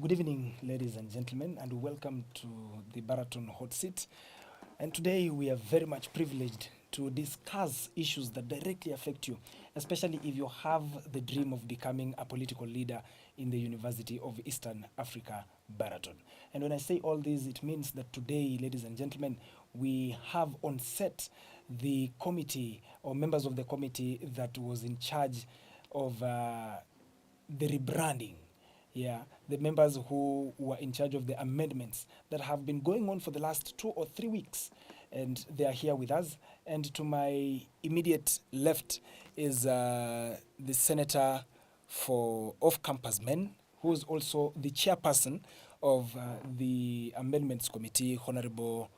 Good evening, ladies and gentlemen, and welcome to the Baraton Hot Seat. And today we are very much privileged to discuss issues that directly affect you, especially if you have the dream of becoming a political leader in the University of Eastern Africa, Baraton. And when I say all this, it means that today, ladies and gentlemen, we have on set the committee or members of the committee that was in charge of the rebranding. Yeah, the members who were in charge of the amendments that have been going on for the last 2 or 3 weeks, and they are here with us. And to my immediate left is the senator for off-campus men, who is also the chairperson of the amendments committee, Honorable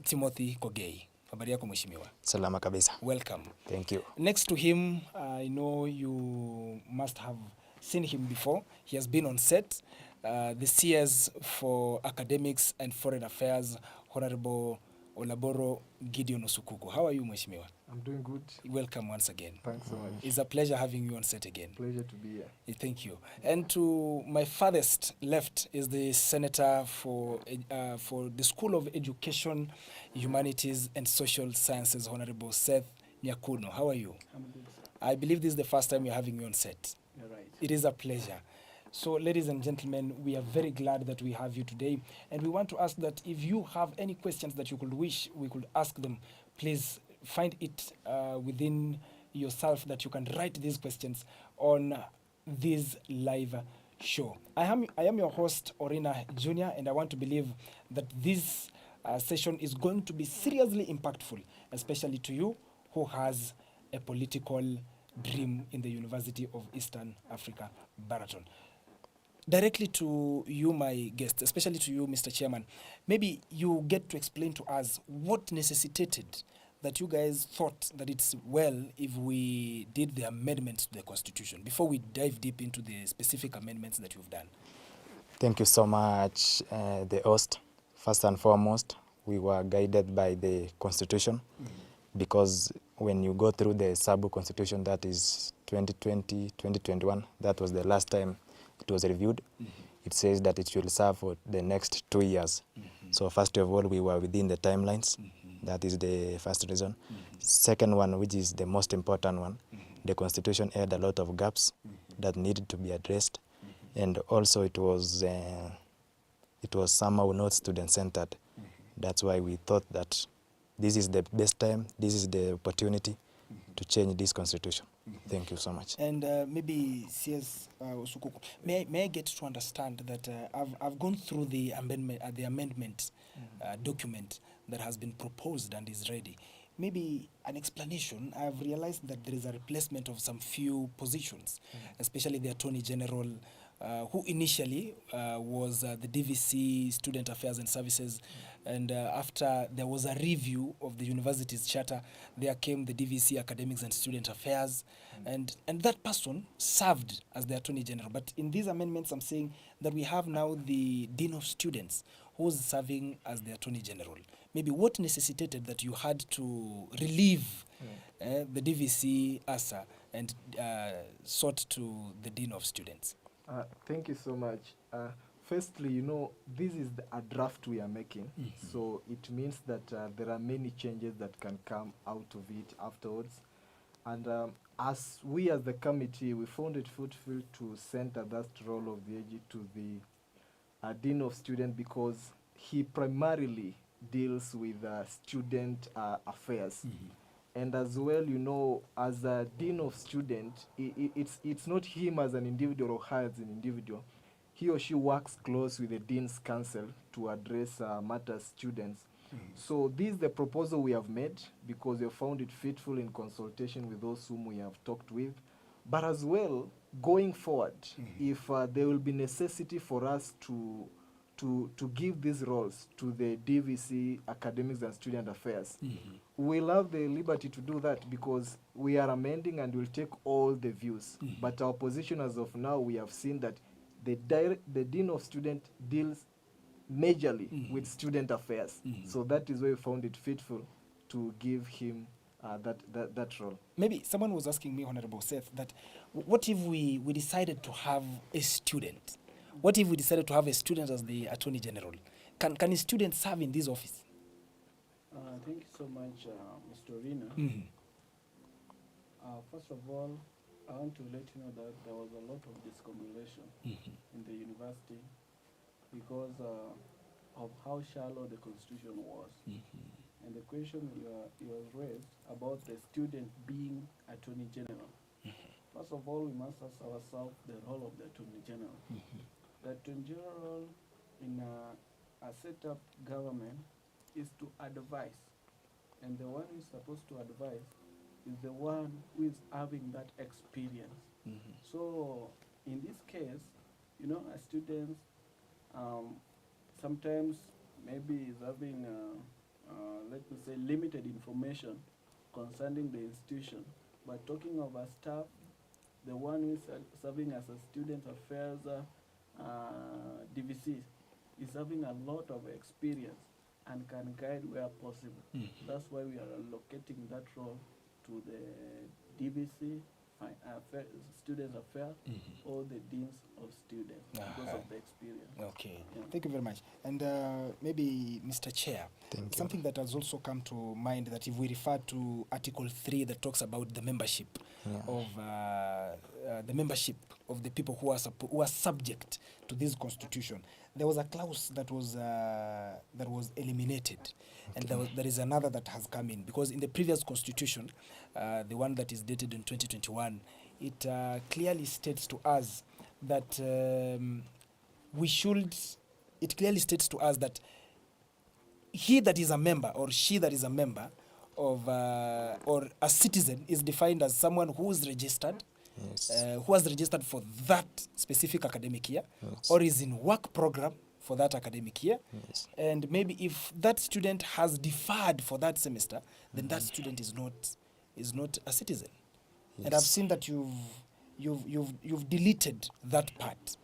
Timothy Kogei. Habari yako mheshimiwa? Salama kabisa. Welcome. Thank you. Next to him, I know you must have seen him before. He has been on set. The CS for Academics and Foreign Affairs, Honorable Olaboro Gideon Osukuku. How are you, mheshimiwa? I'm doing good. Welcome once again. Thanks so much. It's a pleasure having you on set again. Pleasure to be here. Thank you. And to my farthest left is the senator for the School of Education, Humanities and Social Sciences, Honorable Seth Nyakuno. How are you? I'm good, sir. I believe this is the first time we're having you on set. You're right. It is a pleasure. So, ladies and gentlemen, we are very glad that we have you today. And we want to ask that if you have any questions that you could wish we could ask them, please find it within yourself that you can write these questions on this live show. I am your host, Orina Jr., and I want to believe that this session is going to be seriously impactful, especially to you who has a political dream in the University of Eastern Africa, Baraton. Directly to you, my guest, especially to you, Mr. Chairman, maybe you get to explain to us what necessitated that you guys thought that it's well if we did the amendments to the Constitution before we dive deep into the specific amendments that you've done. Thank you so much, the host. First and foremost, we were guided by the Constitution because when you go through the Sabu Constitution, that is 2020, 2021, that was the last time it was reviewed. It says that it should serve for the next 2 years. So first of all, we were within the timelines. That is the first reason. Second one, which is the most important one, the Constitution had a lot of gaps that needed to be addressed. And also it was somehow not student-centered. That's why we thought that this is the best time, this is the opportunity to change this Constitution. Thank you so much. And maybe CS Osukuku, may I get to understand that I've gone through the amendment document that has been proposed and is ready. Maybe an explanation. I've realized that there is a replacement of some few positions, especially the Attorney General, who initially was the DVC, Student Affairs and Services, and after there was a review of the university's charter, there came the DVC, Academics and Student Affairs, and that person served as the Attorney General. But in these amendments, I'm saying that we have now the Dean of Students, who's serving as the Attorney General. Maybe what necessitated that you had to relieve the DVC ASA and sort to the Dean of Students? Thank you so much. Firstly, this is a draft we are making. So it means that there are many changes that can come out of it afterwards. And as the committee, we found it fruitful to center that role of the AG to the Dean of Students because he primarily deals with student affairs. And as well, as a Dean of Students, it's not him as an individual or her as an individual. He or she works close with the Dean's Council to address matters students. So this is the proposal we have made because we have found it fitful in consultation with those whom we have talked with. But as well, going forward, if there will be necessity for us to give these roles to the DVC, Academics and Student Affairs, we'll have the liberty to do that because we are amending and we'll take all the views. But our position as of now, we have seen that the Dean of Student deals majorly with student affairs. So that is why we found it fitful to give him that role. Maybe someone was asking me, Honorable Seth, that what if we decided to have a student What if we decided to have a student as the Attorney General? Can a student serve in this office? Thank you so much, Mr. Orina. Mhm. First of all, I want to let you know that there was a lot of discombobulation Mhm. in the university because of how shallow the constitution was. Mhm. And the question you was raised about the student being Attorney General. First of all, we must ask ourselves the role of the Attorney General. The Attorney General in a set-up government is to advise, and the one who is supposed to advise is the one who is having that experience. Mhm. So in this case, you know, a student um, sometimes maybe is having, let me say, limited information concerning the institution. But talking of a staff, the one who is serving as a student affairs DVC is having a lot of experience and can guide where possible. Mhm. That's why we are allocating that role to the DVC, student affairs, Mhm. or the deans of students because of the experience. Okay, Yeah. thank you very much. And maybe, Mr. Chair, Thank you. something that has also come to mind, that if we refer to Article 3 that talks about the membership Yeah. of the people who are subject to this constitution, there was a clause that was eliminated, and there is another that has come in, because in the previous constitution, the one that is dated in 2021, it clearly states to us that it clearly states to us that he that is a member, or she that is a member of or a citizen, is defined as someone who is registered, Yes. who has registered for that specific academic year, Yes. or is in work program for that academic year. Yes. And maybe if that student has deferred for that semester, then that student is not a citizen. And I've Yes. seen that you've deleted that part.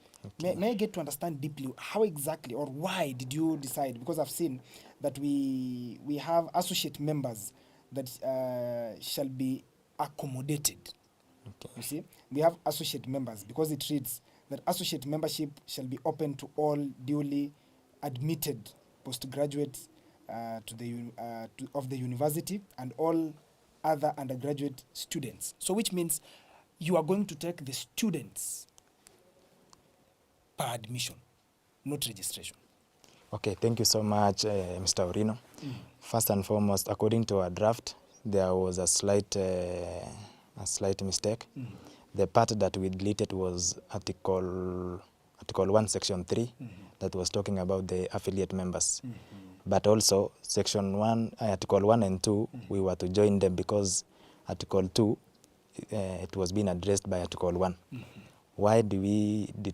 May I get to understand deeply how exactly, or why did you decide? Because I've seen that we have associate members that shall be accommodated. Okay. You see, we have associate members because it reads that associate membership shall be open to all duly admitted postgraduates of the university and all other undergraduate students. So which means you are going to take the students per admission, not registration. Okay, thank you so much, Mr. Orino. First and foremost, according to our draft, there was a slight mistake. The part that we deleted was Article 1, Section 3, that was talking about the affiliate members. But also, Article 1 and 2, we were to join them because Article 2, it was being addressed by Article 1. Why did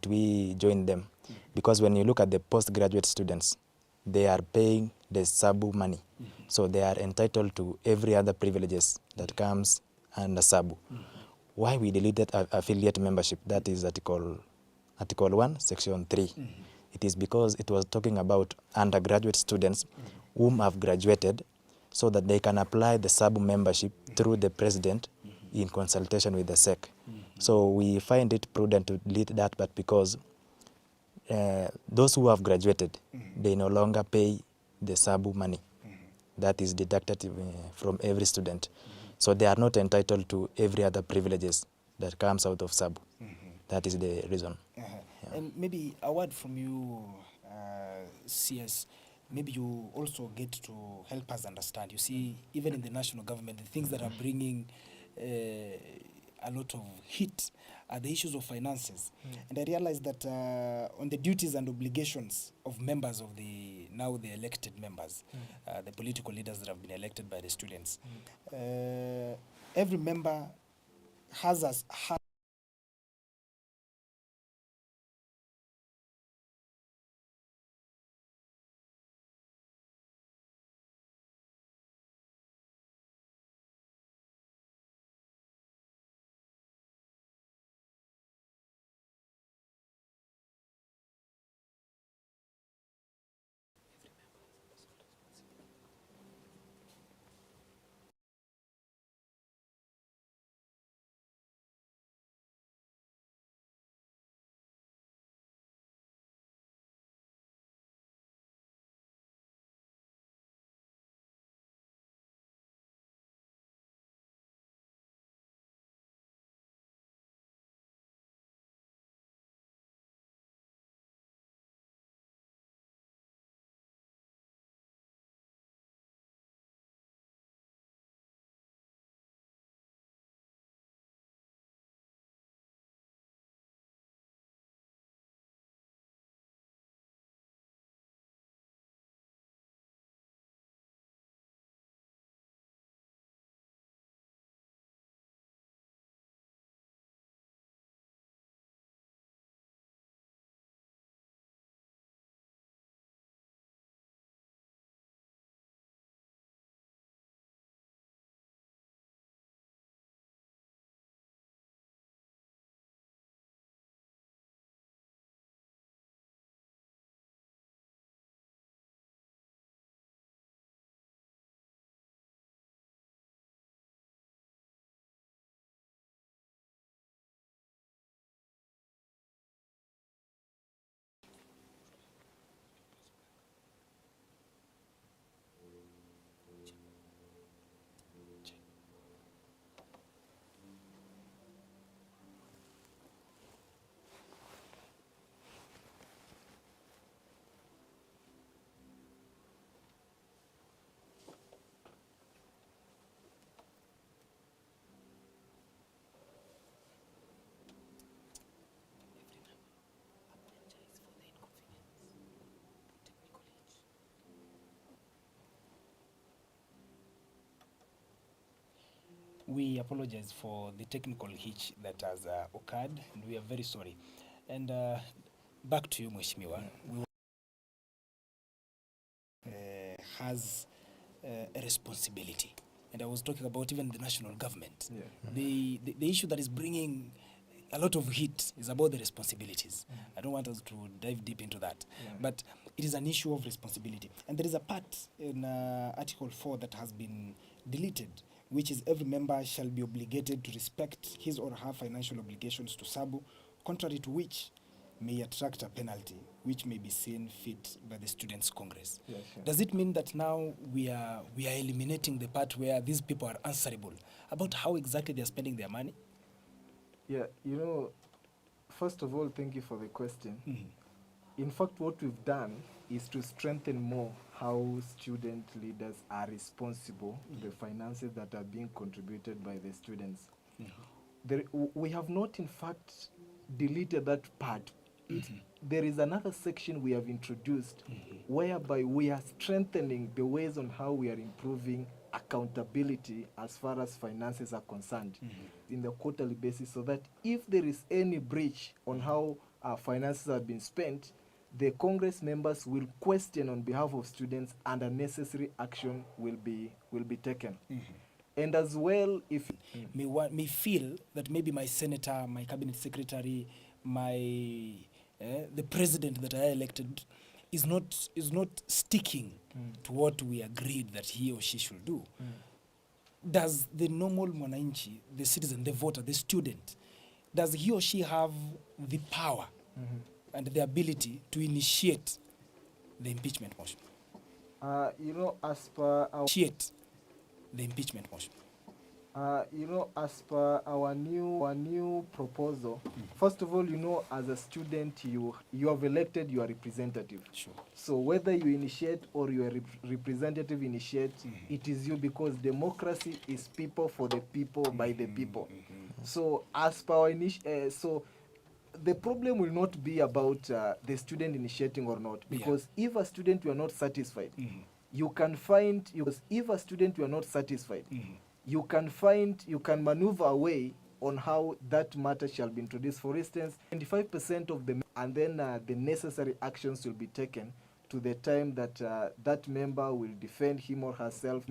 we join them? Because when you look at the postgraduate students, they are paying the Sabu money. So they are entitled to every other privileges that comes under Sabu. Why we deleted affiliate membership? That is Article 1, Section 3. It is because it was talking about undergraduate students whom have graduated, so that they can apply the Sabu membership through the president in consultation with the SEC. So we find it prudent to delete that, but because those who have graduated, they no longer pay the Sabu money that is deducted from every student. So they are not entitled to every other privileges that comes out of Sabu. That is the reason. And maybe a word from you, CS, maybe you also get to help us understand. You see, even in the national government, the things that are bringing a lot of heat are the issues of finances. And I realize that on the duties and obligations of members of the elected members, the political leaders that have been elected by the students, every member has We apologize for the technical hitch that has occurred, and we are very sorry. And back to you, Mheshimiwa. We has a responsibility. And I was talking about even the national government. Yeah. The issue that is bringing a lot of heat is about the responsibilities. I don't want us to dive deep into that. Yeah. But it is an issue of responsibility. And there is a part in Article 4 that has been deleted, which is every member shall be obligated to respect his or her financial obligations to Sabu, contrary to which may attract a penalty, which may be seen fit by the Students' Congress. Yeah, sure. Does it mean that now we are eliminating the part where these people are answerable about how exactly they are spending their money? Yeah, you know, first of all, thank you for the question. Mhm. In fact, what we've done is to strengthen more how student leaders are responsible to the finances that are being contributed by the students. We have not, in fact, deleted that part. There is another section we have introduced whereby we are strengthening the ways on how we are improving accountability as far as finances are concerned in the quarterly basis, so that if there is any breach on how our finances have been spent, the Congress members will question on behalf of students and a necessary action will be taken. And as well, if May feel that maybe my senator, my cabinet secretary, my the president that I elected is not sticking to what we agreed that he or she should do. Does the normal mwananchi, the citizen, the voter, the student, does he or she have the power and the ability to initiate the impeachment motion? you know, as per our Initiate the impeachment motion. you know, as per our new proposal, first of all, you know, as a student, you have elected your representative. Sure. So whether you initiate or your representative initiate, it is you, because democracy is people for the people by the people. So as per our so the problem will not be about the student initiating or not, because if a student you are not satisfied, you can find if a student you are not satisfied, you can maneuver a way on how that matter shall be introduced. For instance, 25% of the, and then the necessary actions will be taken to the time that that member will defend him or herself,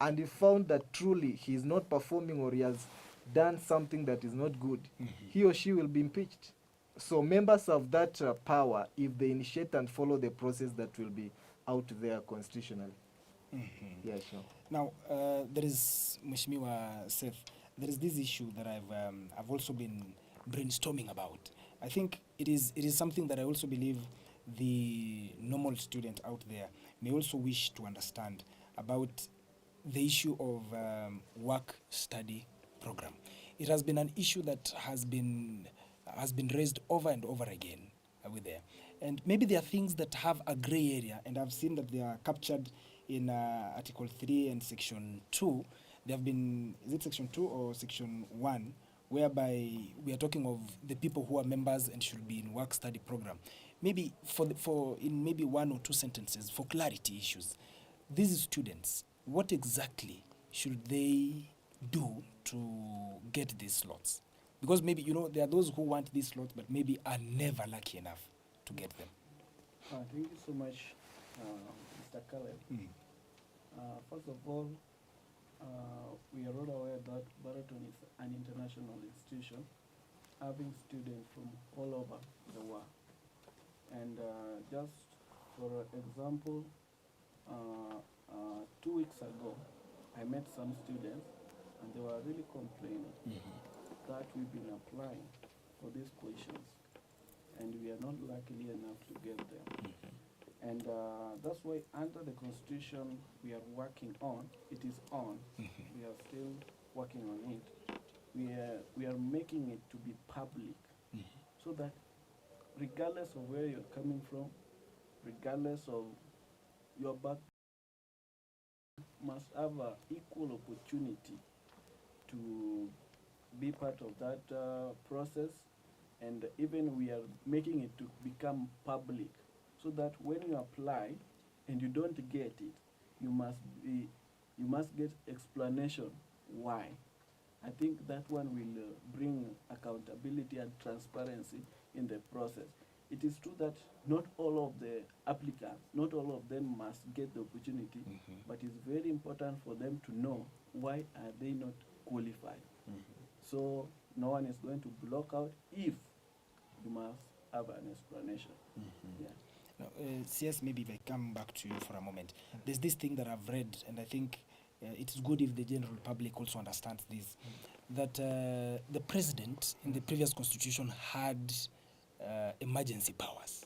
and if found that truly he is not performing or he has done something that is not good, he or she will be impeached. So members have that power if they initiate and follow the process that will be out there constitutionally. Yeah, sure. Now, there is, Mheshimiwa Seth, there is this issue that I've also been brainstorming about. I think it is something that I also believe the normal student out there may also wish to understand about the issue of work-study program. It has been an issue that has been raised over and over again with there. And maybe there are things that have a gray area, and I've seen that they are captured in Article 3 and Section 2. They have been, is it Section 2 or Section 1, whereby we are talking of the people who are members and should be in work-study program. Maybe for in maybe one or two sentences, for clarity issues, these students, what exactly should they do to get these slots? Because maybe, you know, there are those who want these slots but maybe are never lucky enough to get them. Thank you so much, Mr. Caleb. First of all, we are all aware that Baraton is an international institution, having students from all over the world. And just for example, 2 weeks ago, I met some students and they were really complaining that we've been applying for these positions and we are not lucky enough to get them. And that's why under the constitution we are working on, it is on, we are still working on it. We are making it to be public so that regardless of where you're coming from, regardless of your background, must have an equal opportunity to be part of that process. And even we are making it to become public so that when you apply and you don't get it, you you must get explanation why. I think that one will bring accountability and transparency in the process. It is true that not all of the applicants, not all of them must get the opportunity, but it's very important for them to know why are they not qualified. So no one is going to block out if you must have an explanation. Yeah. Now, CS, maybe if I come back to you for a moment. There's this thing that I've read, and I think it is good if the general public also understands this, that the president in the previous constitution had emergency powers.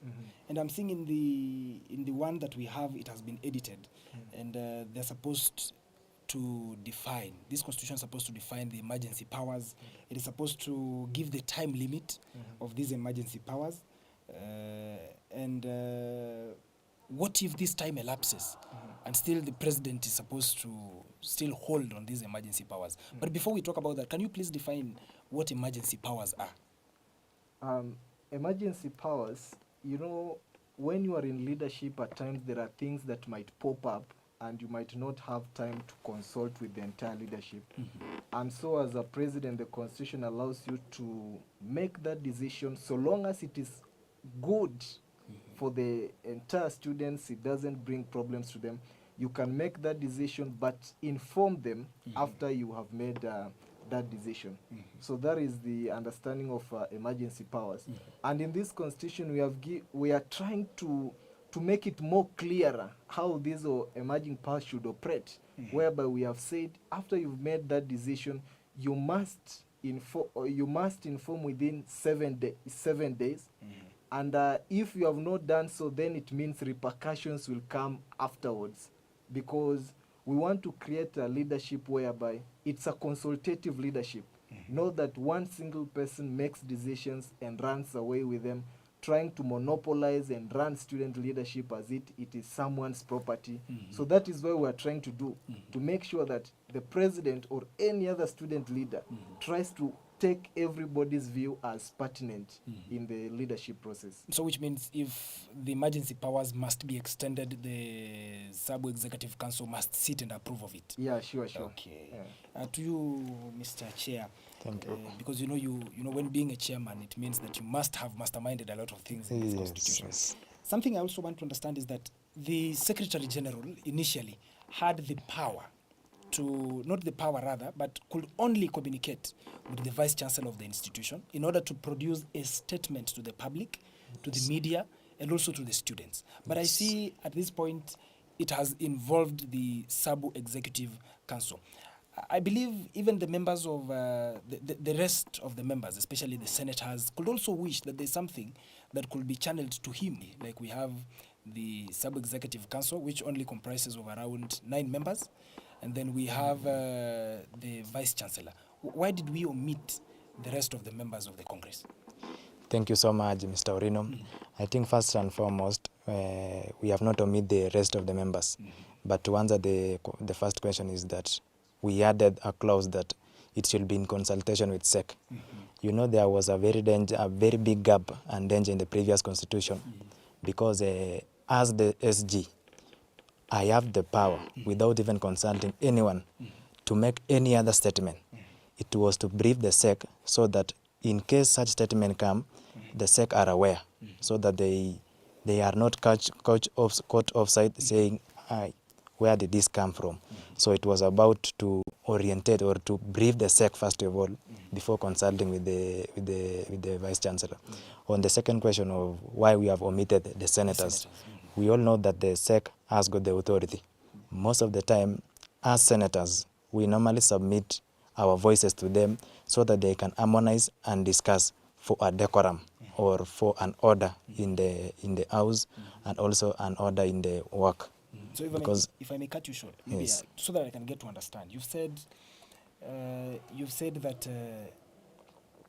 And I'm seeing in the one that we have, it has been edited, and they're supposed to define, this constitution is supposed to define the emergency powers. It is supposed to give the time limit of these emergency powers. And what if this time elapses and still the president is supposed to still hold on these emergency powers? But before we talk about that, can you please define what emergency powers are? Emergency powers, you know, when you are in leadership, at times there are things that might pop up and you might not have time to consult with the entire leadership. And so as a president, the constitution allows you to make that decision so long as it is good for the entire students, it doesn't bring problems to them. You can make that decision, but inform them after you have made that decision. So that is the understanding of emergency powers. And in this constitution, we are trying to make it more clearer how these emerging powers should operate, whereby we have said after you've made that decision, you must inform within 7 days. And if you have not done so, then it means repercussions will come afterwards, because we want to create a leadership whereby it's a consultative leadership, not that one single person makes decisions and runs away with them, trying to monopolize and run student leadership as it is someone's property. So that is what we are trying to do, to make sure that the president or any other student leader tries to take everybody's view as pertinent in the leadership process. So which means if the emergency powers must be extended, the Sabu Executive Council must sit and approve of it. Yeah, sure. Okay. Yeah. To you, Mr. Chair. Thank you. Because you know when being a chairman, it means that you must have masterminded a lot of things in this constitution. Yes. Something I also want to understand is that the Secretary General initially had the power but could only communicate with the Vice Chancellor of the institution in order to produce a statement to the public, to the media, and also to the students. But I see at this point it has involved the Sabu Executive Council. I believe even the members of the rest of the members, especially the senators, could also wish that there's something that could be channeled to him. Like we have the Sabu Executive Council, which only comprises of around 9 members. And then we have the Vice Chancellor. Why did we omit the rest of the members of the Congress? Thank you so much, Mr. Orino. I think first and foremost, we have not omitted the rest of the members. But to answer the first question is that we added a clause that it should be in consultation with SEC. You know, there was a very big gap and danger in the previous constitution because as the SG, I have the power, without even consulting anyone, to make any other statement. It was to brief the SEC so that in case such statement come, the SEC are aware, so that they are not caught offside saying, where did this come from? So it was about to orientate or to brief the SEC first of all before consulting with the Vice Chancellor. On the second question of why we have omitted the senators, we all know that the SEC has got the authority. Most of the time, as senators, we normally submit our voices to them so that they can harmonize and discuss for a decorum or for an order in the house and also an order in the work. So if I may cut you short, maybe Yes. so that I can get to understand. You've said that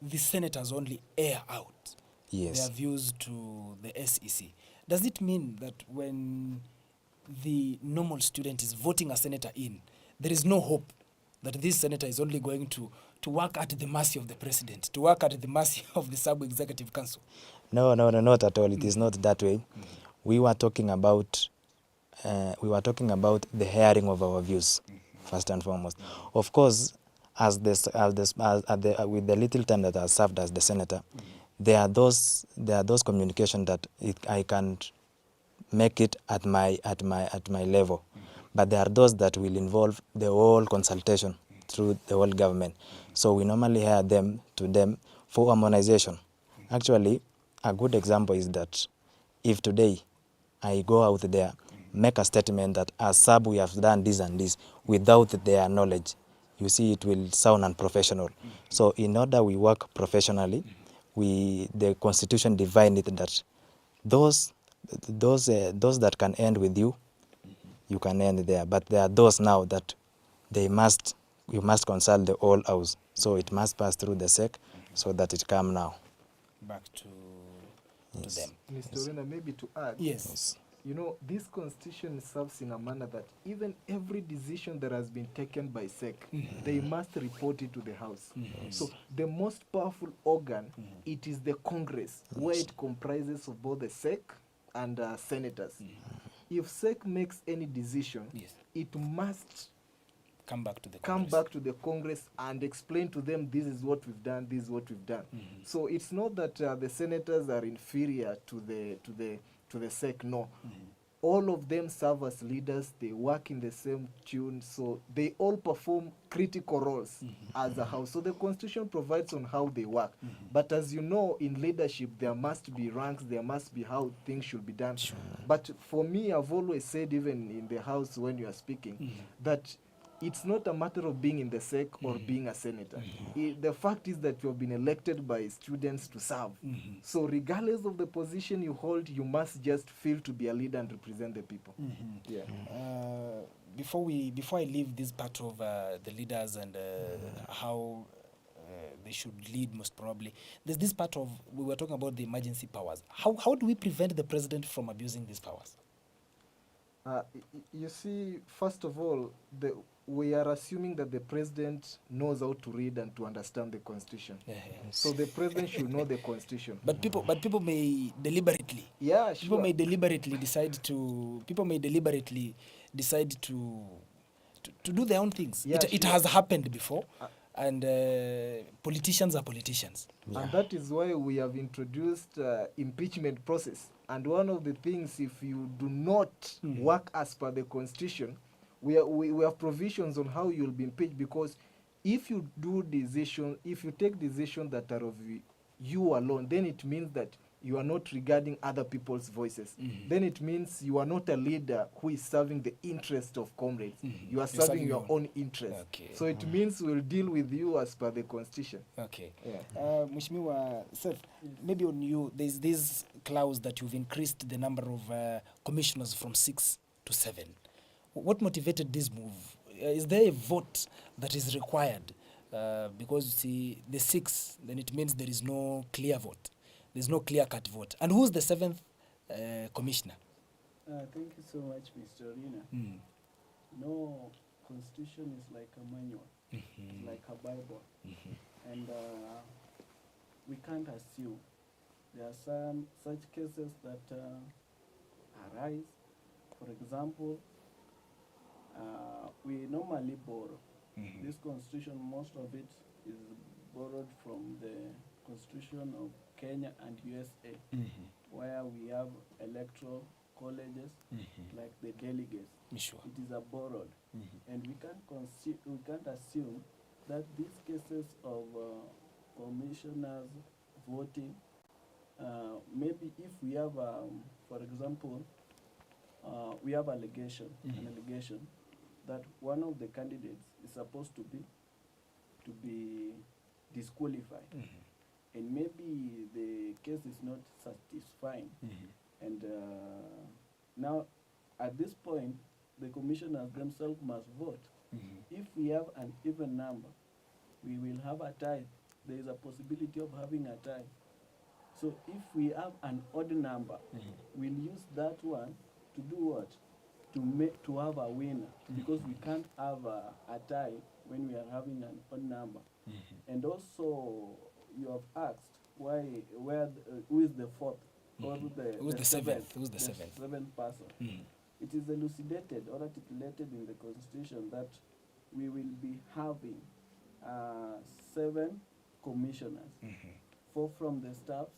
the senators only air out Yes. their views to the SEC. Does it mean that when the normal student is voting a senator in, there is no hope that this senator is only going to work at the mercy of the president, to work at the mercy of the Sabu Executive Council? No, not at all. It is not that way. We were talking about the hearing of our views. first and foremost. Of course, with the little time that I served as the senator, there are those communication that I can make it at my level, but there are those that will involve the whole consultation through the whole government. So we normally hire them for harmonization. Actually, a good example is that if today I go out there, make a statement that as Sabu we have done this and this without their knowledge, you see it will sound unprofessional. So in order we work professionally, the constitution define it that those that can end with you, you can end there. But there are those now that you must consult the whole house. So it must pass through the SEC so that it come now. Back to Yes. them. Mr. Orena, maybe to add, Yes. you know, this constitution serves in a manner that even every decision that has been taken by SEC, they must report it to the House. So the most powerful organ, it is the Congress, where it comprises of both the SEC and senators. If SEC makes any decision, Yes. it must Come back to the come Congress. back to the Congress and explain to them this is what we've done, this is what we've done. So it's not that the senators are inferior to the SEC. No, all of them serve as leaders. They work in the same tune, so they all perform critical roles as a house. So the constitution provides on how they work. But as you know, in leadership there must be ranks. There must be how things should be done. Sure. But for me, I've always said, even in the House when you are speaking, that it's not a matter of being in the SEC or being a senator. The fact is that you have been elected by students to serve. So regardless of the position you hold, you must just feel to be a leader and represent the people. Yeah. Before I leave this part of the leaders and how they should lead, most probably, there's this part of, we were talking about the emergency powers. How do we prevent the president from abusing these powers? You see, first of all, we are assuming that the president knows how to read and to understand the constitution. So the president should know the constitution. But people may deliberately. Yeah, People sure. may deliberately decide to do their own things. Yeah, It sure. has happened before, and politicians are politicians. And that is why we have introduced impeachment process. And one of the things, if you do not work as per the constitution, we have provisions on how you'll be impeached, because if you take decisions that are of you alone, then it means that you are not regarding other people's voices. Then it means you are not a leader who is serving the interest of comrades. You are serving your own interest. Okay. So it means we'll deal with you as per the constitution. Okay. Yeah. Mheshimiwa Seth, maybe on you, there's this clause that you've increased the number of commissioners from 6 to 7. What motivated this move? Is there a vote that is required? Because you see, the 6, then it means there is no clear vote. There's no clear-cut vote. And who's the 7th commissioner? Thank you so much, Mr. Orena. No, constitution is like a manual. It's like a Bible. And we can't assume. There are some such cases that arise. For example, we normally borrow. This constitution, most of it is borrowed from the constitution of Kenya and USA, where we have electoral colleges like the delegates. Sure. It is a borrowed, and we can't assume that these cases of commissioners voting, maybe if we have, for example, we have an allegation that one of the candidates is supposed to be disqualified, and maybe the case is not satisfying, and now at this point the commissioners themselves must vote. If we have an even number, we will have a tie. There is a possibility of having a tie. So if we have an odd number, we'll use that one to do what? To have a winner, because we can't have a tie when we are having an odd number. And also, you have asked who is the 4th or Who's the 7th? Who's the 7th? 7th person. It is elucidated or articulated in the constitution that we will be having 7 commissioners, 4 from the staffs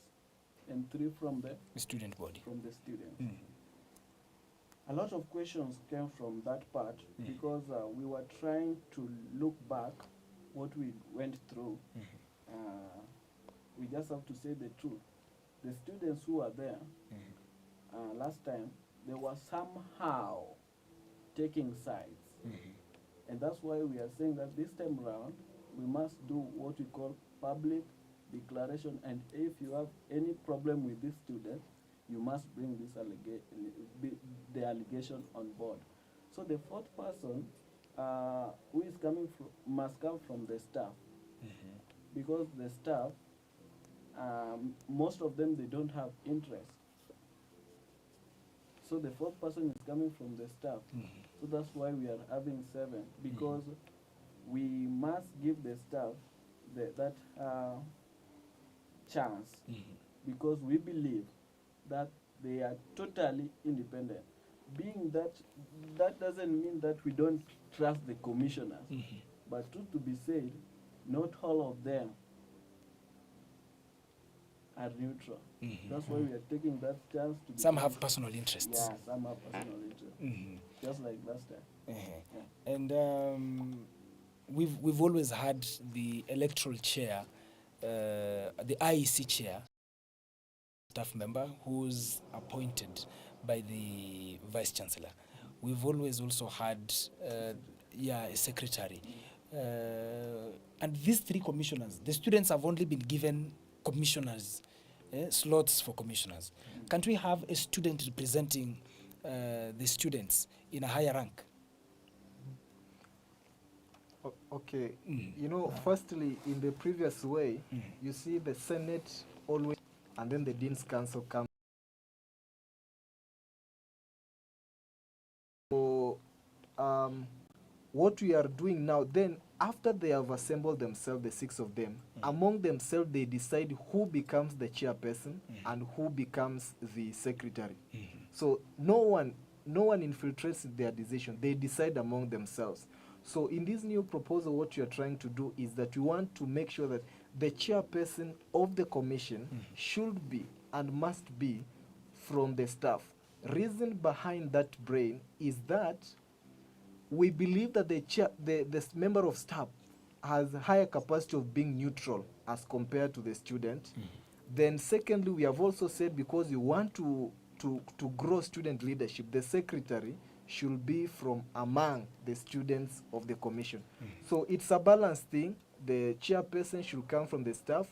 and 3 from The student body. the students. A lot of questions came from that part because we were trying to look back what we went through. We just have to say the truth. The students who were there last time, they were somehow taking sides. And that's why we are saying that this time round, we must do what we call public declaration. And if you have any problem with this student, you must bring this the allegation on board. So the 4th person who is coming must come from the staff, because the staff, most of them, they don't have interest. So the 4th person is coming from the staff. So that's why we are having 7, because we must give the staff that chance, because we believe that they are totally independent. Being that doesn't mean that we don't trust the commissioners, but truth to be said, not all of them are neutral. That's why we are taking that chance to. Some have personal interests. Yeah, some have personal interests. Just like last time. Yeah. And we've always had the electoral chair, the IEC chair, staff member who's appointed by the vice chancellor. We've always also had a secretary, and these 3 commissioners, the students have only been given commissioners, slots for commissioners. Can't we have a student representing the students in a higher rank? Okay, you know, firstly, in the previous way, you see the Senate always, and then the Dean's Council comes. So, what we are doing now, then after they have assembled themselves, the 6 of them, among themselves they decide who becomes the chairperson and who becomes the secretary. So no one infiltrates their decision. They decide among themselves. So in this new proposal, what you are trying to do is that you want to make sure that the chairperson of the commission should be and must be from the staff. Reason behind that brain is that we believe that the member of staff has a higher capacity of being neutral as compared to the student. Then secondly, we have also said, because you want to grow student leadership, the secretary should be from among the students of the commission. So it's a balanced thing. The chairperson should come from the staff,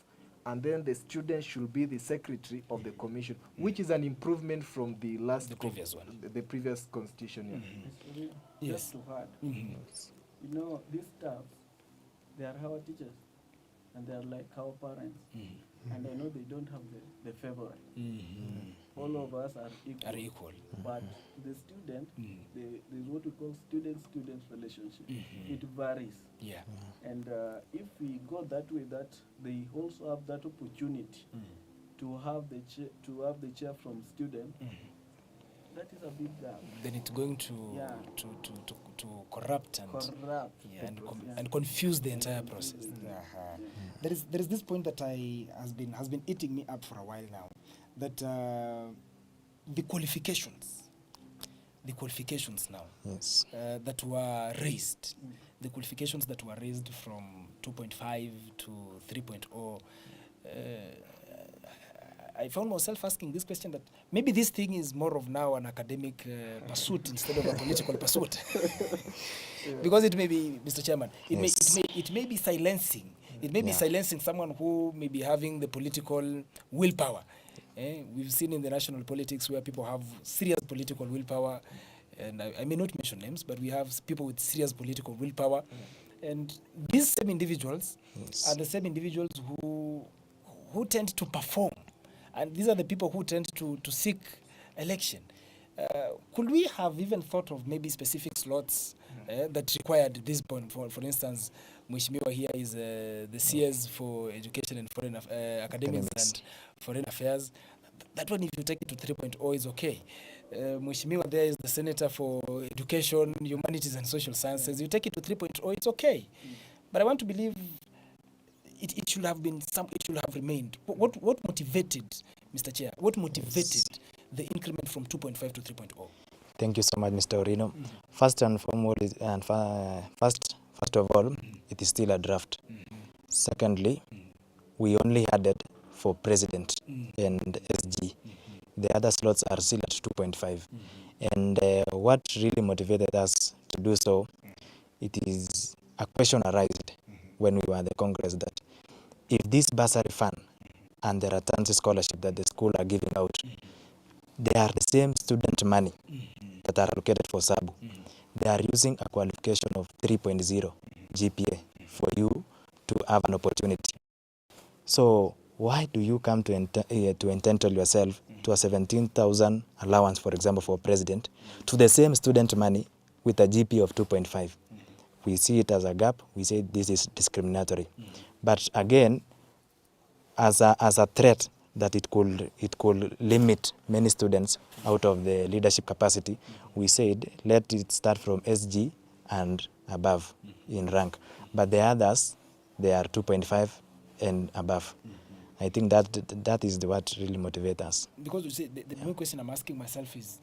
and then the student should be the secretary of the commission, which is an improvement from the previous one, the previous constitution. Just to add, you know, these staffs, they are our teachers, and they are like our parents. And I know they don't have the favorite. All of us are equal. But the student, there's what we call student-student relationship. It varies. Yeah. And if we go that way, that they also have that opportunity to have the chair from student, that is a big gap. Then it's going to corrupt and confuse the entire process. There is this point that has been eating me up for a while now, that the qualifications now, Yes. that were raised, the qualifications that were raised from 2.5 to 3.0. I found myself asking this question, that maybe this thing is more of now an academic pursuit instead of a political pursuit. Because it may be, Mr. Chairman, it may be silencing. It may be silencing someone who may be having the political willpower. We've seen in the national politics where people have serious political willpower, and I may not mention names, but we have people with serious political willpower. And these same individuals are the same individuals who tend to perform. And these are the people who tend to seek election. Could we have even thought of maybe specific slots that required this point? For instance, Mheshimiwa here is the CS for Education and Foreign Academics and Foreign Affairs. That one, if you take it to 3.0, is okay. Mheshimiwa there is the senator for education, humanities and social sciences. You take it to 3.0, it's okay. But I want to believe it should have been it should have remained. What motivated, Mr. Chair, what motivated the increment from 2.5 to 3.0? Thank you so much, Mr. Orino. First and foremost, first of all, it is still a draft. Secondly, we only had it for president and SG. The other slots are still at 2.5. And what really motivated us to do so, it is a question arose when we were at the Congress that if this bursary fund and the returns scholarship that the school are giving out, they are the same student money that are allocated for Sabu. They are using a qualification of 3.0 GPA for you to have an opportunity. So why do you come to entitle yourself to a 17,000 allowance, for example, for president, to the same student money with a GPA of 2.5? We see it as a gap. We say this is discriminatory. But again, as a threat that it could limit many students out of the leadership capacity, we said let it start from SG and above in rank. But the others, they are 2.5 and above. I think that is what really motivates us. Because you see, the main question I'm asking myself is,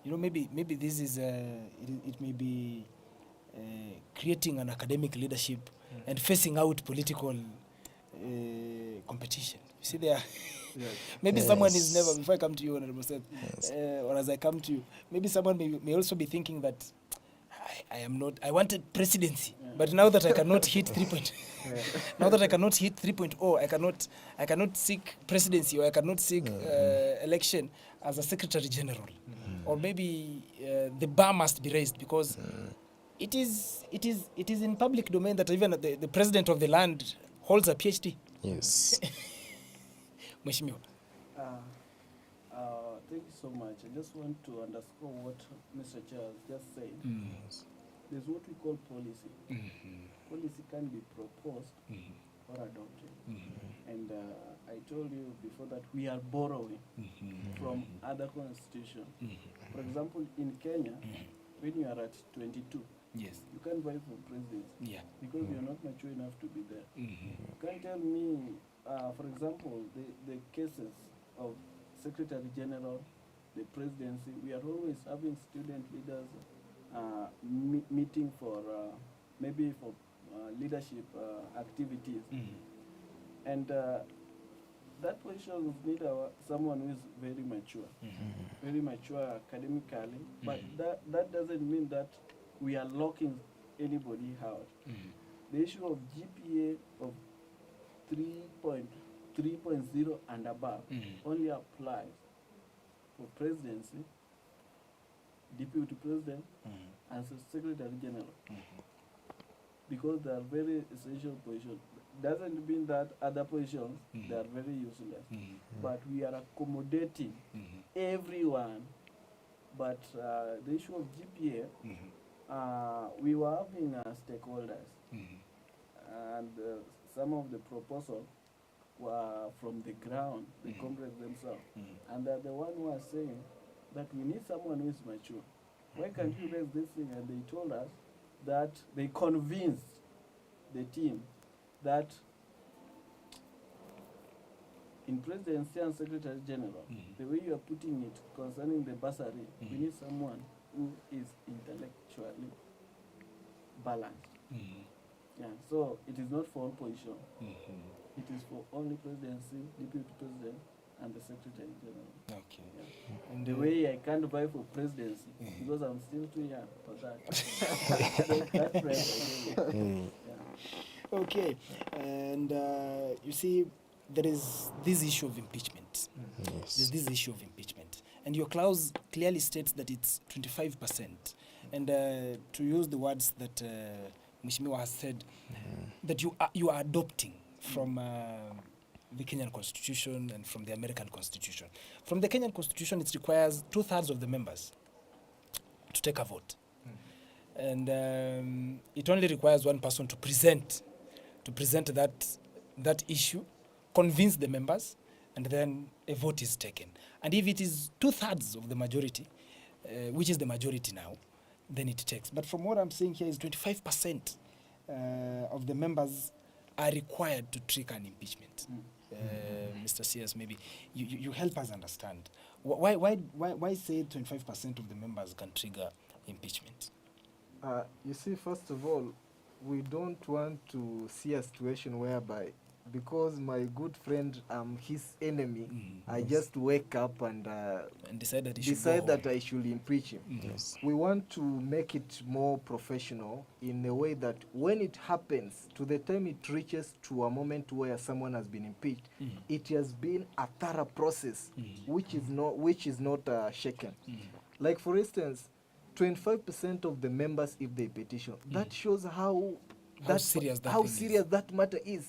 maybe this is it may be creating an academic leadership and facing out political competition. You see there. Maybe someone is never, before I come to you, Honorable Seth, or as I come to you, maybe someone may also be thinking that I wanted presidency, but now that I cannot hit 3.0, now that I cannot hit 3.0, I cannot seek presidency, or I cannot seek election as a secretary general, or maybe the bar must be raised because it is in public domain that even the president of the land holds a PhD. Yes. Mheshimiwa. Thank you so much. I just want to underscore what Mr. Chair has just said. There's what we call policy. Policy can be proposed or adopted. And I told you before that we are borrowing from other constitutions. For example, in Kenya, when you are at 22, Yes. you can't vie for presidency. Yeah. Because you're not mature enough to be there. You can't tell me, for example, the cases of Secretary General, the presidency, we are always having student leaders meeting for maybe for leadership activities. And that position need someone who is very mature academically, but that doesn't mean that we are locking anybody out. The issue of GPA of 3.0 and above only applies for presidency, deputy president, and secretary general. Because they are very essential positions. Doesn't mean that other positions they are very useless. But we are accommodating everyone. But the issue of GPA, we were having stakeholders, and some of the proposals were from the ground, the Congress themselves, and they're the one who are saying that we need someone who is mature. Why can't you raise this thing? And they told us that they convinced the team that in presidency and secretary general, the way you are putting it concerning the bursary, we need someone who is intellectually balanced. Yeah, so it is not for all position. It is for only presidency, deputy president, and the secretary general. Okay. Yeah. And the way I can't vie for presidency because I'm still too young for that. That's right. Yeah. Okay, and you see, there is this issue of impeachment. Yes. There's this issue of impeachment. And your clause clearly states that it's 25%. And to use the words that Mheshimiwa has said, that you are adopting from the Kenyan Constitution and from the American Constitution. From the Kenyan Constitution, it requires 2/3 of the members to take a vote. And it only requires one person to present that issue, convince the members, and then a vote is taken. And if it is 2/3 of the majority, which is the majority now, then it takes. But from what I'm seeing here is 25% of the members are required to trigger an impeachment. Mr. CS, maybe you help us understand. Why say 25% of the members can trigger impeachment? You see, first of all, we don't want to see a situation whereby, because my good friend his enemy, I just wake up and decide that I should impeach him. Yes. We want to make it more professional in a way that when it happens, to the time it reaches to a moment where someone has been impeached, it has been a thorough process, which is not shaken. Like, for instance, 25% of the members, if they petition, that shows how serious that matter is.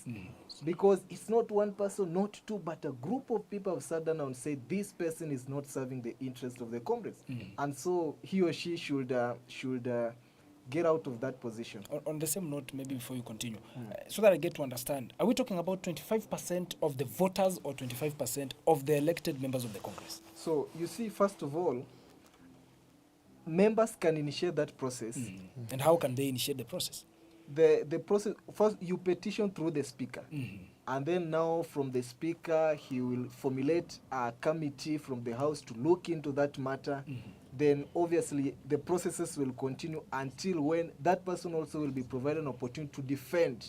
Because it's not one person, not two, but a group of people have sat down and said this person is not serving the interest of the comrades, and so he or she should get out of that position. On the same note, maybe before you continue, so that I get to understand, are we talking about 25% of the voters or 25% of the elected members of the Congress? So you see, first of all, members can initiate that process. And how can they initiate the process? The process, first you petition through the speaker, and then now from the speaker he will formulate a committee from the house to look into that matter. Then obviously the processes will continue until when that person also will be provided an opportunity to defend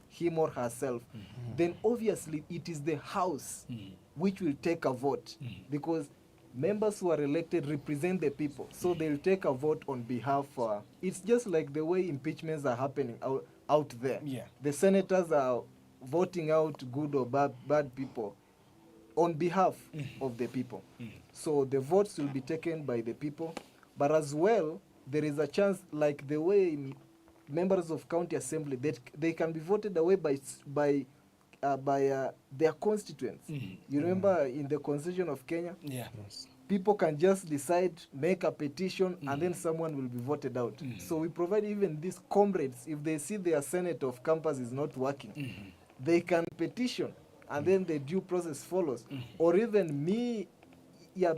him or herself. Then obviously it is the house which will take a vote, because members who are elected represent the people, so they'll take a vote on behalf. It's just like the way impeachments are happening out there. The senators are voting out good or bad people on behalf of the people. So the votes will be taken by the people, but as well there is a chance, like the way members of county assembly, that they can be voted away by their constituents. You remember in the constitution of Kenya, people can just decide, make a petition, and then someone will be voted out. So we provide even these comrades, if they see their senate of campus is not working, they can petition, and then the due process follows. Or even me,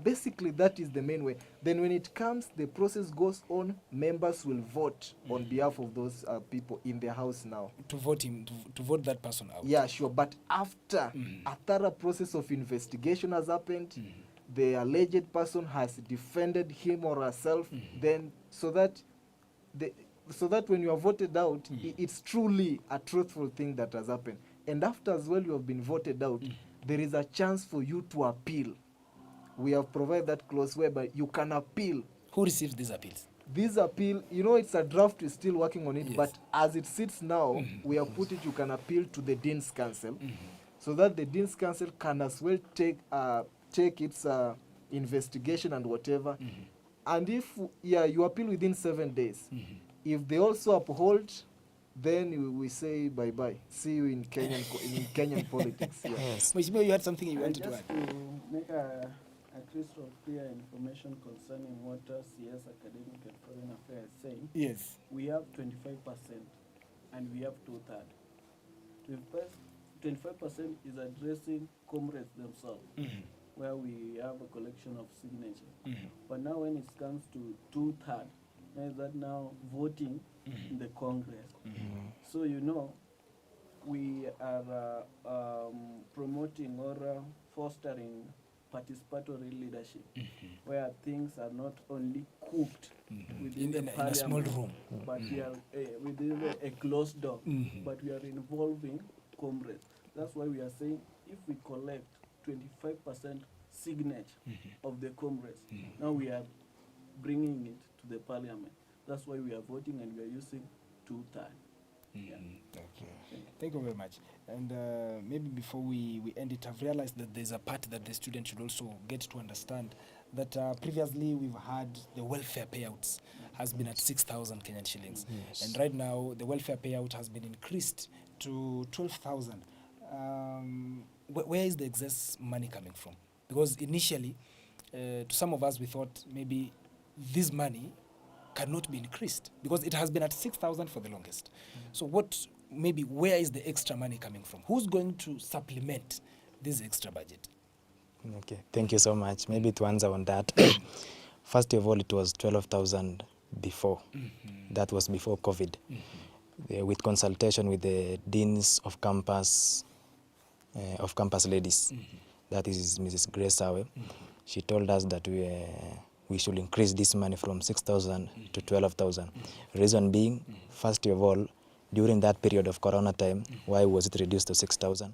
basically that is the main way. Then when it comes, the process goes on, members will vote on behalf of those people in their house now. To vote him, to vote that person out. Yeah, sure. But after a thorough process of investigation has happened, the alleged person has defended him or herself, then so that when you are voted out, it's truly a truthful thing that has happened. And after as well you have been voted out, there is a chance for you to appeal. We have provided that clause whereby you can appeal. Who receives these appeals? This appeal, it's a draft, we're still working on it, but as it sits now, we have put it, you can appeal to the Dean's Council, so that the Dean's Council can as well take its investigation and whatever. And if you appeal within 7 days, if they also uphold, then we say bye-bye. See you in Kenyan politics. Yes. Mheshimiwa, you had something you wanted to Just add? to make a crystal clear information concerning what CS Academic and Foreign Affairs is saying. Yes. We have 25% and we have 2/3. 25% is addressing comrades themselves, where we have a collection of signatures. But now when it comes to 2/3, is that now voting in the Congress. So we are promoting or fostering participatory leadership, where things are not only cooked within in a small room, but we are within a closed door, but we are involving comrades. That's why we are saying if we collect 25% signature of the comrades, now we are bringing it to the parliament. That's why we are voting and we are using 2/3. Okay. Thank you very much. And maybe before we end it, I've realized that there's a part that the student should also get to understand, that previously we've had the welfare payouts has been at 6,000 Kenyan shillings. And right now the welfare payout has been increased to 12,000. Where is the excess money coming from? Because initially, to some of us, we thought maybe this money cannot be increased because it has been at 6,000 for the longest. So where is the extra money coming from? Who's going to supplement this extra budget? Okay, thank you so much. Maybe to answer on that, First of all, it was 12,000 before. That was before COVID. With consultation with the deans of campus ladies. That is Mrs. Grace Sawe. She told us that we should increase this money from 6,000 to 12,000. Reason being, first of all, during that period of Corona time, why was it reduced to 6,000?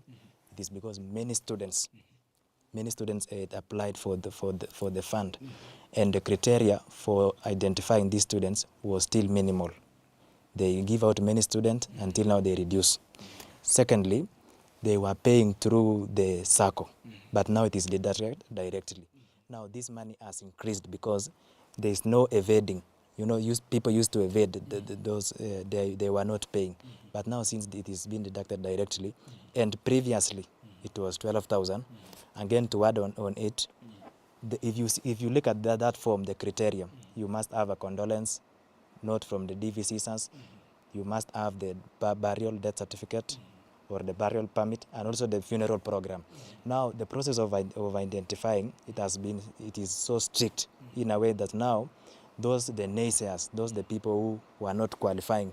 It is because many students had applied for the fund, and the criteria for identifying these students was still minimal. They give out many students until now they reduce. Secondly, they were paying through the SACCO, but now it is deducted directly. Now this money has increased because there is no evading. You know, people used to evade those, they were not paying. But now since it is being deducted directly, and previously it was 12,000, again to add on it, if you look at that form, the criteria, you must have a condolence note from the DVCs, you must have the burial death certificate or the burial permit, and also the funeral program. Now the process of identifying it is so strict in a way that now the naysayers, the people who are not qualifying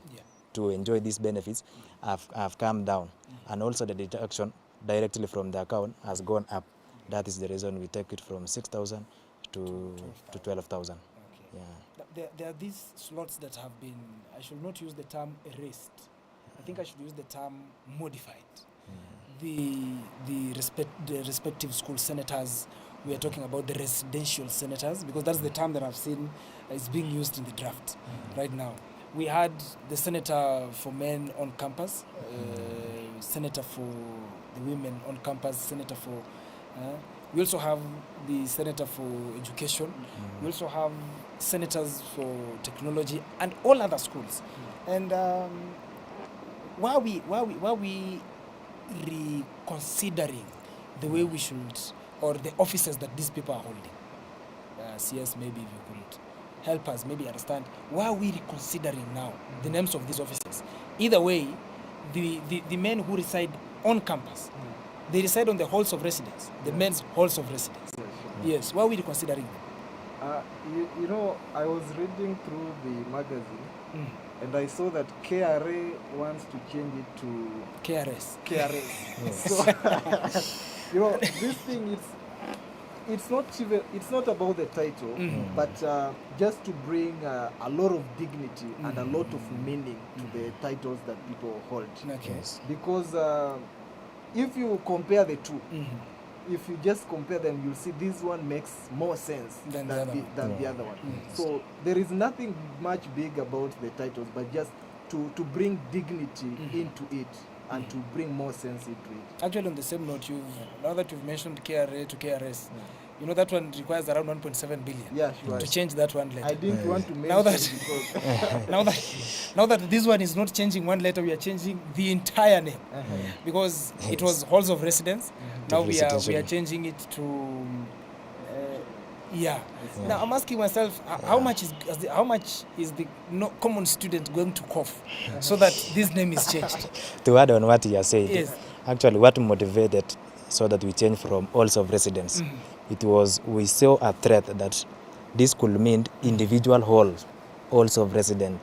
to enjoy these benefits have come down, and also the deduction directly from the account has gone up. That is the reason we take it from 6,000 to 12,000. Okay. Yeah. There are these slots that have been, I should not use the term erased. I think I should use the term modified. The respective school senators, we are talking about the residential senators, because that's the term that I've seen is being used in the draft right now. We had the senator for men on campus, senator for the women on campus, senator for... we also have the senator for education. We also have senators for technology and all other schools. And why are we reconsidering the way we should, or the offices that these people are holding? CS, maybe if you could help us maybe understand, why are we reconsidering now the names of these offices? Either way, the men who reside on campus, they reside on the halls of residence, the men's halls of residence. Yes, why are we reconsidering them? You know, I was reading through the magazine, and I saw that KRA wants to change it to KRS. So, you know, this thing, it's not about the title, but just to bring a lot of dignity and a lot of meaning to the titles that people hold. Okay. Because if you compare the two, if you just compare them, you'll see this one makes more sense than the other one. So there is nothing much big about the titles, but just to bring dignity into it and to bring more sense into it. Actually, on the same note, now that you've mentioned KRA to KRS, you know that one requires around 1.7 billion. Yeah, sure. To change that one letter. I didn't want to mention Now that because now that this one is not changing one letter, we are changing the entire name, because it was halls of residence. Now we are changing it to Now I'm asking myself, how much is the common student going to cough so that this name is changed? To add on what you are saying, Yes. actually what motivated so that we change from halls of residence, it was we saw a threat that this could mean individual halls of residence.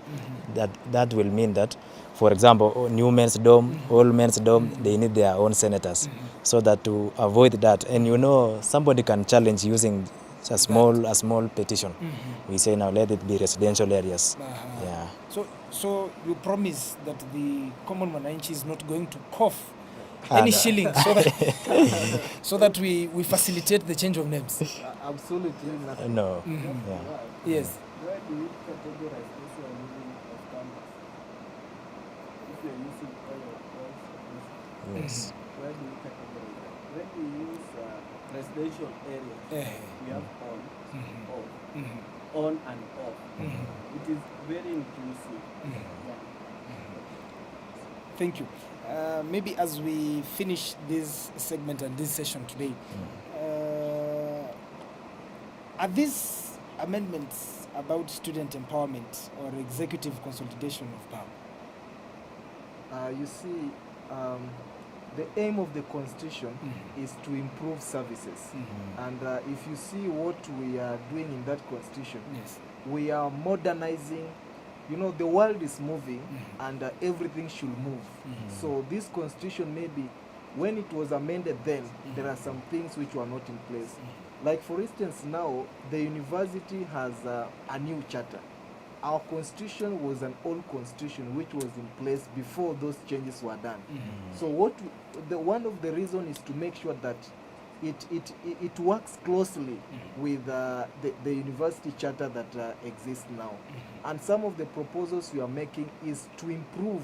That will mean that, for example, new men's dorm, old men's dorm, they need their own senators. So that to avoid that, and you know, somebody can challenge using a small petition. We say now let it be residential areas. Yeah. So you promise that the common Mwananchi is not going to cough any shilling so that we facilitate the change of names? absolutely nothing. No. Yes. Where do you categorize this you are using of campus? If you are using all your course, Yes. where do you categorize that? When we use residential areas, we have on and off. It is very inclusive. Thank you. Maybe as we finish this segment and this session today, are these amendments about student empowerment or executive consolidation of power? You see, the aim of the constitution is to improve services. And if you see what we are doing in that constitution, Yes. we are modernizing. You know, the world is moving, and everything should move. So this constitution, maybe when it was amended then, there are some things which were not in place. Like for instance, now the university has a new charter. Our constitution was an old constitution which was in place before those changes were done. So one of the reasons is to make sure that it works closely with the university charter that exists now. And some of the proposals we are making is to improve,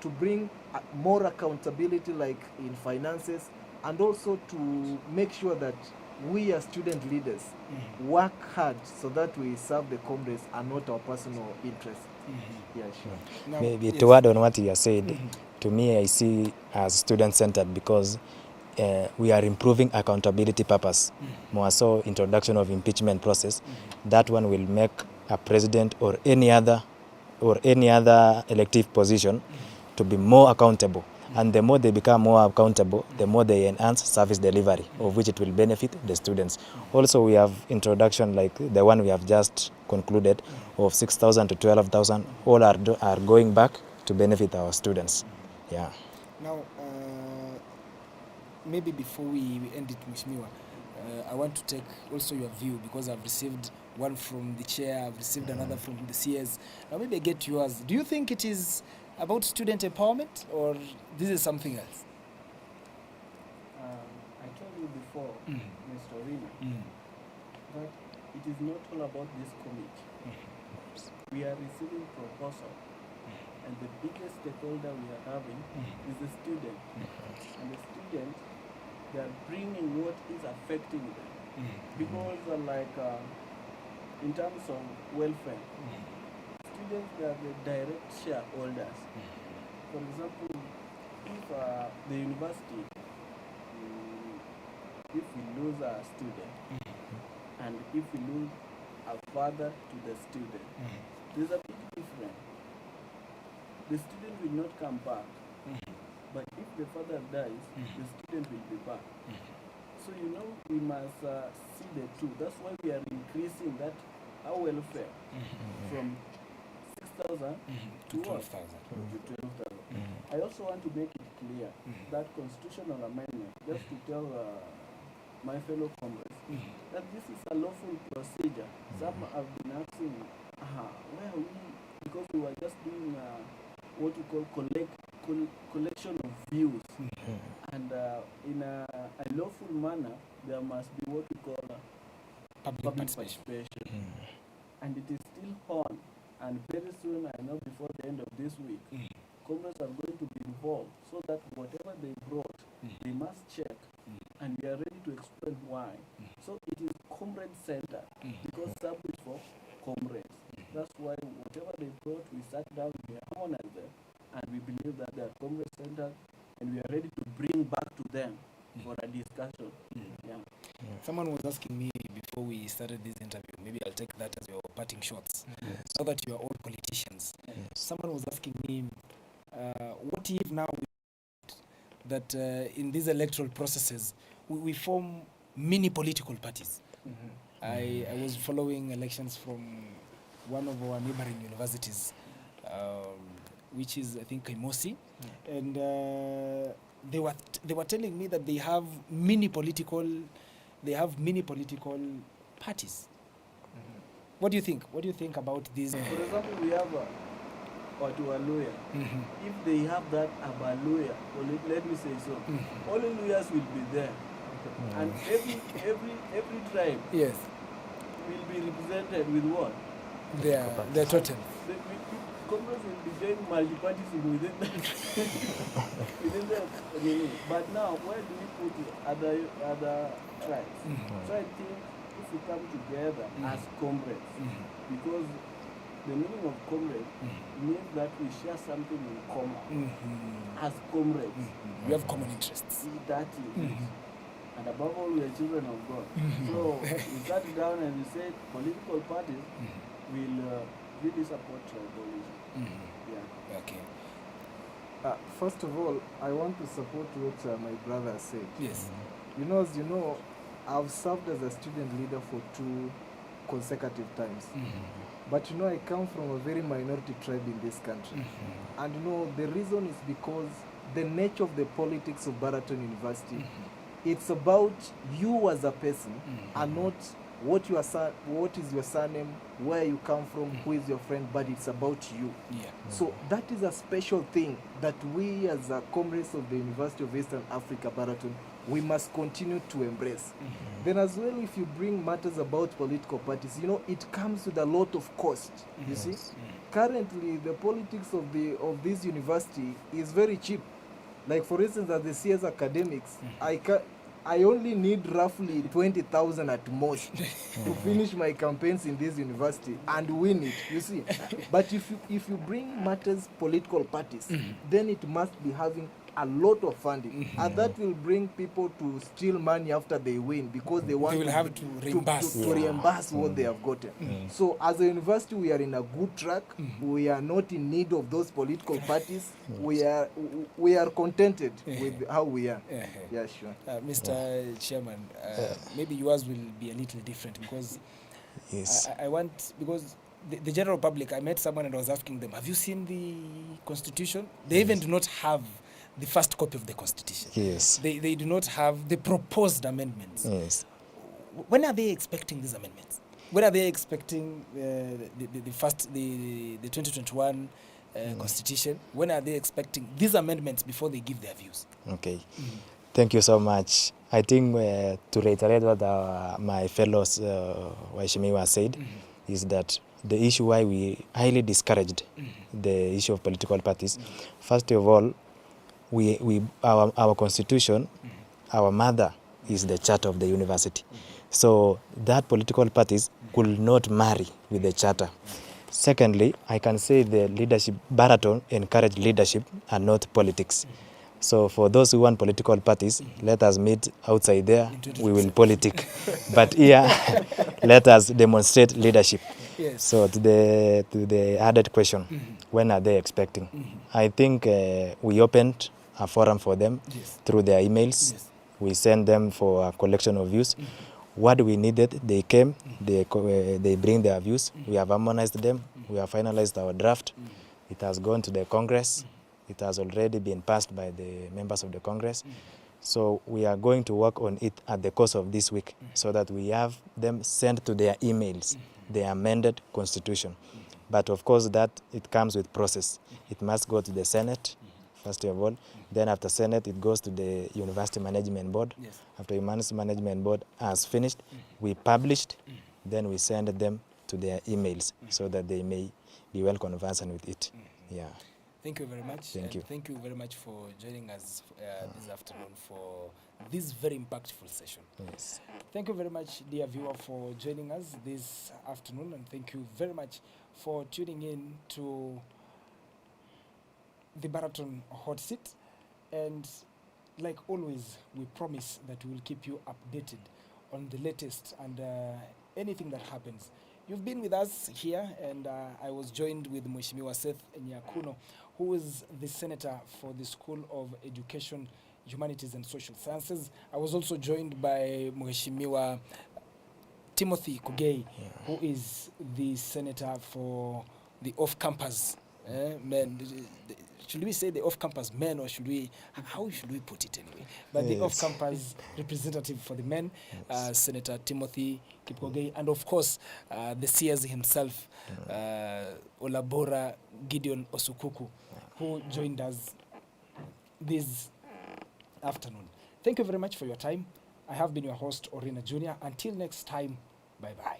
to bring more accountability, like in finances, and also to make sure that we as student leaders work hard so that we serve the comrades and not our personal interests. Yeah, sure. Now, Maybe yes. to add on what you have said, to me I see as student-centered because we are improving accountability purpose, more so introduction of impeachment process. That one will make a president or any other elective position to be more accountable. And the more they become more accountable, the more they enhance service delivery, of which it will benefit the students. Also, we have introduction like the one we have just concluded of 6,000 to 12,000. All are going back to benefit our students. Yeah. Now, maybe before we end it, Mheshimiwa, I want to take also your view, because I've received one from the chair, I've received another from the CS. Now maybe I get yours. Do you think it is about student empowerment, or this is something else? I told you before, Mr. Rina, that it is not all about this committee. We are receiving proposal, and the biggest stakeholder we are having is the student. And the student, they are bringing what is affecting them. Because in terms of welfare, students, they are the direct shareholders. For example, if the university, if we lose a student, and if we lose a father to the student, there's a big difference. The student will not come back, but if the father dies, the student will be back. So we must see the two. That's why we are increasing that our welfare from 6,000 To 12,000. to 12,000. I also want to make it clear that constitutional amendment, just to tell my fellow comrades, that this is a lawful procedure. Some have been asking, where are we? Because we were just doing what we call collection of views. And in a lawful manner, there must be what we call public participation. And it is still on. And very soon, I know before the end of this week, comrades are going to be involved, so that whatever they brought, they must check. And we are ready to explain why. So it is comrade-centered, because Sabu is for comrades. That's why whatever they brought, we sat down, we harmonized them, and we believe that they are comrade-centered, and we are ready to bring back to them for a discussion. Someone was asking me before we started this interview, maybe I'll take that as your parting shots, so that you are all politicians. Someone was asking me, what if now that in these electoral processes, we form mini political parties? I was following elections from one of our neighboring universities, which is, I think, Kaimosi, and they were telling me that they have mini political parties. What do you think? What do you think about this? For example, we have Watuwaluya. If they have that Abaluya, or let me say so, all the lawyers will be there. And every tribe Yes, will be represented with what? their totem. Congress will be doing multi-partyism within the But now, where do we put other tribes? So I think if we come together as comrades, because the meaning of comrade means that we share something in common. As comrades, We have common interests. that is it. And above all, we are children of God. So we sat down and we said political parties will really support tribalism. Okay. First of all, I want to support what my brother said. Yes. As you know, I've served as a student leader for 2 consecutive times. But I come from a very minority tribe in this country. And the reason is because the nature of the politics of Baraton University, it's about you as a person and not what is your surname, where you come from, who is your friend, but it's about you. Yeah. So that is a special thing that we as comrades of the University of Eastern Africa, Baraton, we must continue to embrace. Then as well, if you bring matters about political parties, it comes with a lot of cost, you see. Currently, the politics of this university is very cheap. Like for instance, as the CS academics, I only need roughly 20,000 at most to finish my campaigns in this university and win it, you see. But if you bring matters political parties, then it must be having a lot of funding, and that will bring people to steal money after they win because they want They will have to reimburse. to reimburse what they have gotten. So as a university, we are in a good track. We are not in need of those political parties. We are contented with how we are. Yeah, sure. Mr. Chairman, maybe yours will be a little different because Yes. I want, because the general public, I met someone and I was asking them, have you seen the Constitution? They even do not have the first copy of the Constitution. Yes. They do not have the proposed amendments. Yes. When are they expecting these amendments? When are they expecting the 2021 Constitution? When are they expecting these amendments before they give their views? Okay. Thank you so much. I think to reiterate what my fellows Waheshimiwa said is that the issue why we highly discouraged the issue of political parties, first of all, our constitution, our mother is the charter of the university. So that political parties could not marry with the charter. Secondly, I can say the leadership, Baraton encourage leadership and not politics. So for those who want political parties, let us meet outside there, we will politic. But here, let us demonstrate leadership. Yes. So to the added question, when are they expecting? I think we opened a forum for them through their emails. We send them for a collection of views. What we needed, they came, they bring their views. We have harmonized them. We have finalized our draft. It has gone to the Congress. It has already been passed by the members of the Congress. So we are going to work on it at the course of this week so that we have them sent to their emails, the amended constitution. But of course that it comes with process. It must go to the Senate, first of all. Then after Senate, it goes to the University Management Board. After University Management Board has finished, we published, then we send them to their emails so that they may be well conversant with it. Yeah. Thank you very much. Thank you. Thank you very much for joining us this afternoon for this very impactful session. Yes. Thank you very much, dear viewer, for joining us this afternoon, and thank you very much for tuning in to the Baraton Hot Seat. And like always, we promise that we will keep you updated on the latest and anything that happens. You've been with us here, and I was joined with Mheshimiwa Seth Nyakuno, who is the senator for the School of Education, Humanities and Social Sciences. I was also joined by Mheshimiwa Timothy Kugei, who is the senator for the off-campus men. Should we say the off-campus men, or how should we put it anyway? But the off-campus representative for the men, Senator Timothy Kipkogei, and of course, the CS himself, Olabora Gideon Osukuku, who joined us this afternoon. Thank you very much for your time. I have been your host, Orina Jr. Until next time, bye-bye.